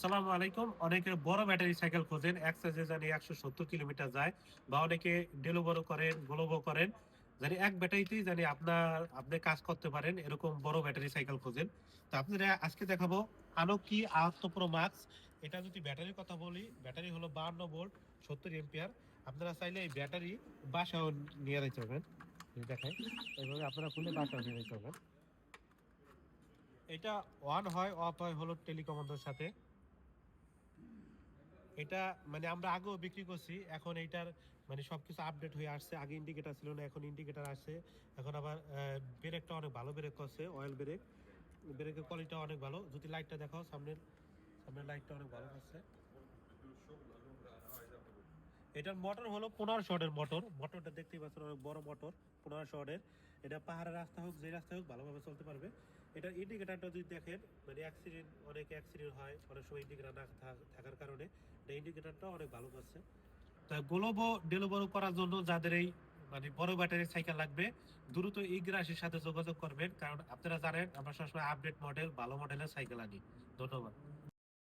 সালামু আলাইকুম। অনেকে বড় ব্যাটারি সাইকেল খোঁজেন, এক চার্জে জানি ১৭০ কিলোমিটার যায় বা অনেকে ডেলিভারও করেন, গ্লোবও করেন। জানি এক ব্যাটারিতেই জানি আপনি কাজ করতে পারেন, এরকম বড় ব্যাটারি সাইকেল খোঁজেন। তো আপনাদের আজকে দেখাবো আনোকি আহাত্তর প্রো মাক্স। এটা যদি ব্যাটারির কথা বলি, ব্যাটারি হলো 52 ভোল্ট ৭০ এম্পিয়ার। আপনারা চাইলে এই ব্যাটারি বাসায়ও নিয়ে যাইতে পারবেন। এই দেখেন, এইভাবে আপনারা খুলে বাসায়ও নিয়ে যাইতে পারবেন। এটা অন হয়, অফ হয় হলো টেলিকমান্ডের সাথে। এটা মানে আমরা আগেও বিক্রি করছি। এখন এইটার মানে সবকিছু আপডেট হয়ে আসছে। আগে ইন্ডিকেটর ছিল না, এখন ইন্ডিকেটর আসছে। এখন আবার ব্রেকটা অনেক ভালো ব্রেক করছে, অয়েল ব্রেক। ব্রেকের কোয়ালিটি অনেক ভালো। যদি লাইটটা দেখাও, সামনের লাইটটা অনেক ভালো করছে। এটার মোটর হলো 1500 ওয়াটের মোটর। মোটরটা দেখতেই পাচ্ছেন, অনেক বড় মোটর, 1500 ওয়াটের। এটা পাহাড়ের রাস্তা হোক, যে রাস্তা হোক ভালোভাবে চলতে পারবে। এটার ইন্ডিকেটারটা যদি দেখেন, মানে অনেক অ্যাক্সিডেন্ট হয় অনেক সময় ইন্ডিকেটার না থাকার কারণে। এটা ইন্ডিকেটারটা অনেক ভালো করছে। তা গ্লোবো ডেলিভারি করার জন্য যাদের এই মানে বড় ব্যাটারির সাইকেল লাগবে, দ্রুত ইগ্রাসের সাথে যোগাযোগ করবেন, কারণ আপনারা জানেন আমরা সবসময় আপডেট মডেল, ভালো মডেলের সাইকেল আনি। ধন্যবাদ।